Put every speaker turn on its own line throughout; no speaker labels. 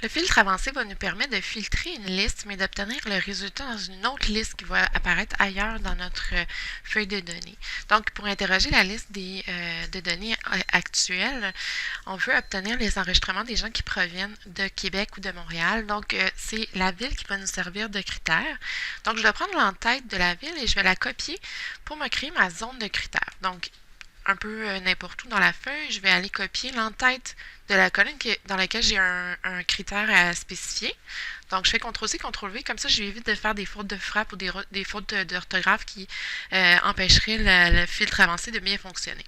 Le filtre avancé va nous permettre de filtrer une liste, mais d'obtenir le résultat dans une autre liste qui va apparaître ailleurs dans notre feuille de données. Donc, pour interroger la liste de données actuelles, on veut obtenir les enregistrements des gens qui proviennent de Québec ou de Montréal. Donc, c'est la ville qui va nous servir de critère. Donc, je vais prendre l'entête de la ville et je vais la copier pour me créer ma zone de critères. Donc, un peu n'importe où dans la feuille, je vais aller copier l'entête de la colonne dans laquelle j'ai un critère à spécifier. Donc, je fais CTRL-C, CTRL-V, comme ça, j'évite de faire des fautes de frappe ou des fautes d'orthographe qui empêcheraient le filtre avancé de bien fonctionner.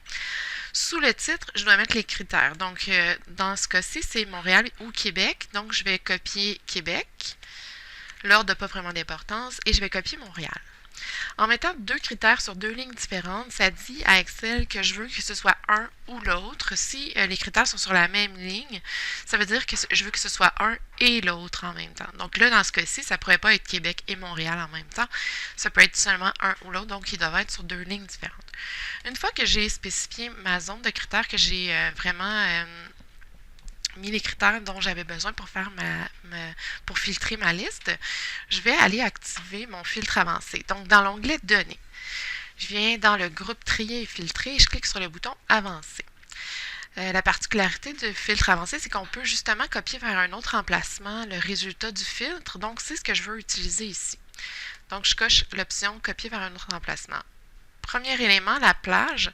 Sous le titre, je dois mettre les critères. Donc, dans ce cas-ci, c'est Montréal ou Québec. Donc, je vais copier Québec. L'ordre n'a pas vraiment d'importance. Et je vais copier Montréal. En mettant deux critères sur deux lignes différentes, ça dit à Excel que je veux que ce soit un ou l'autre. Si les critères sont sur la même ligne, ça veut dire que je veux que ce soit un et l'autre en même temps. Donc là, dans ce cas-ci, ça ne pourrait pas être Québec et Montréal en même temps. Ça peut être seulement un ou l'autre, donc ils doivent être sur deux lignes différentes. Une fois que j'ai spécifié ma zone de critères, que j'ai vraiment mis les critères dont j'avais besoin pour faire pour filtrer ma liste, je vais aller activer mon filtre avancé. Donc, dans l'onglet Données, je viens dans le groupe Trier et filtrer et je clique sur le bouton Avancer. La particularité du filtre avancé, c'est qu'on peut justement copier vers un autre emplacement le résultat du filtre. Donc, c'est ce que je veux utiliser ici. Donc, je coche l'option Copier vers un autre emplacement. Premier élément, la plage,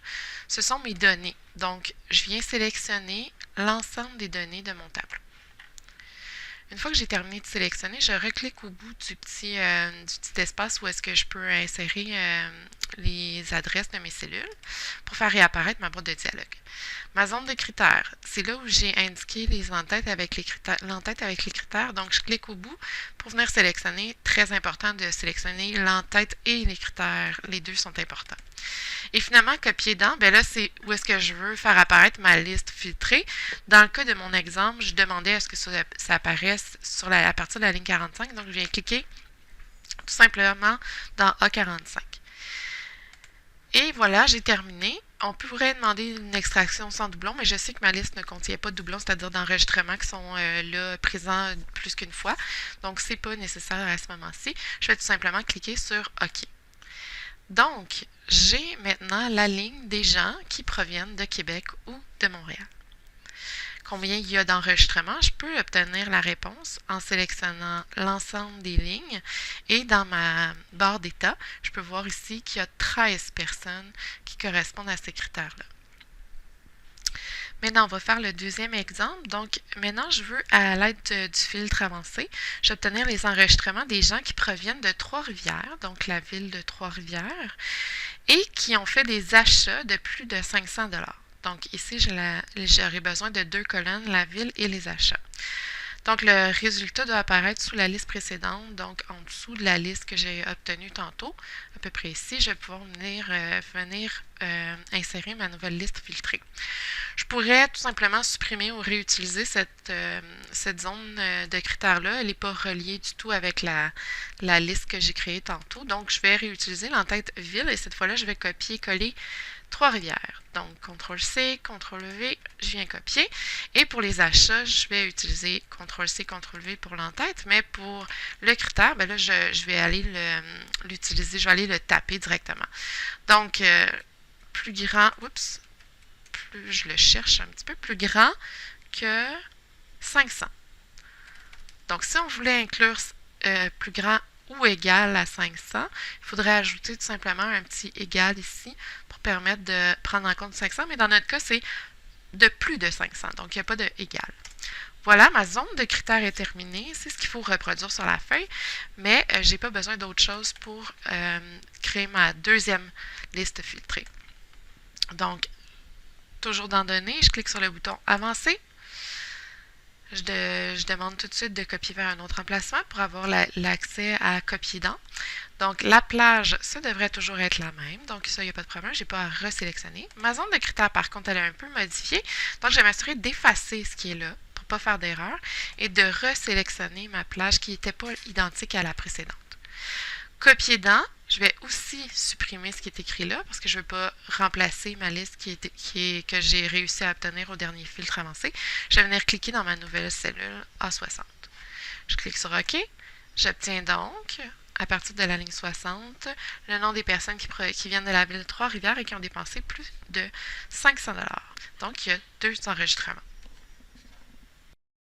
ce sont mes données. Donc, je viens sélectionner l'ensemble des données de mon tableau. Une fois que j'ai terminé de sélectionner, je reclique au bout du petit espace où est-ce que je peux insérer les adresses de mes cellules pour faire réapparaître ma boîte de dialogue. Ma zone de critères, c'est là où j'ai indiqué l'entête avec les critères. Donc, je clique au bout pour venir sélectionner. Très important de sélectionner l'entête et les critères. Les deux sont importants. Et finalement, copier dans, ben là, c'est où est-ce que je veux faire apparaître ma liste filtrée. Dans le cas de mon exemple, je demandais à ce que ça apparaisse à partir de la ligne 45. Donc, je viens cliquer tout simplement dans A45. Et voilà, j'ai terminé. On pourrait demander une extraction sans doublon, mais je sais que ma liste ne contient pas de doublons, c'est-à-dire d'enregistrements qui sont là présents plus qu'une fois. Donc, ce n'est pas nécessaire à ce moment-ci. Je vais tout simplement cliquer sur OK. Donc, j'ai maintenant la ligne des gens qui proviennent de Québec ou de Montréal. Combien il y a d'enregistrements? Je peux obtenir la réponse en sélectionnant l'ensemble des lignes. Et dans ma barre d'état, je peux voir ici qu'il y a 13 personnes qui correspondent à ces critères-là. Maintenant, on va faire le deuxième exemple. Donc, maintenant, je veux, à l'aide du filtre avancé, j'obtenir les enregistrements des gens qui proviennent de Trois-Rivières, donc la ville de Trois-Rivières, et qui ont fait des achats de plus de 500 $. Donc, ici, j'aurai besoin de deux colonnes, la ville et les achats. Donc, le résultat doit apparaître sous la liste précédente, donc en dessous de la liste que j'ai obtenue tantôt, à peu près ici. Je vais pouvoir venir insérer ma nouvelle liste filtrée. Je pourrais tout simplement supprimer ou réutiliser cette zone de critères-là. Elle n'est pas reliée du tout avec la liste que j'ai créée tantôt. Donc, je vais réutiliser l'entête ville et cette fois-là, je vais copier-coller Trois-Rivières. Donc, CTRL-C, CTRL-V, je viens copier. Et pour les achats, je vais utiliser CTRL-C, CTRL-V pour l'entête. Mais pour le critère, ben là, je vais aller l'utiliser, je vais aller le taper directement. Donc, plus grand, plus je le cherche un petit peu, plus grand que 500. Donc, si on voulait inclure plus grand ou égal à 500, il faudrait ajouter tout simplement un petit égal ici pour permettre de prendre en compte 500, mais dans notre cas, c'est de plus de 500, donc il n'y a pas de égal. Voilà, ma zone de critères est terminée. C'est ce qu'il faut reproduire sur la feuille, mais je n'ai pas besoin d'autre chose pour créer ma deuxième liste filtrée. Donc, toujours dans Données, je clique sur le bouton Avancer. Je demande tout de suite de copier vers un autre emplacement pour avoir l'accès à copier dans. Donc, la plage, ça devrait toujours être la même. Donc, ça, il n'y a pas de problème. Je n'ai pas à resélectionner. Ma zone de critères, par contre, elle est un peu modifiée. Donc, je vais m'assurer d'effacer ce qui est là pour ne pas faire d'erreur et de resélectionner ma plage qui n'était pas identique à la précédente. Copier dans, Je vais aussi supprimer ce qui est écrit là parce que je ne veux pas remplacer ma liste que j'ai réussi à obtenir au dernier filtre avancé. Je vais venir cliquer dans ma nouvelle cellule A60. Je clique sur OK. J'obtiens donc, à partir de la ligne 60, le nom des personnes qui viennent de la ville de Trois-Rivières et qui ont dépensé plus de 500 $. Donc, il y a 2 enregistrements.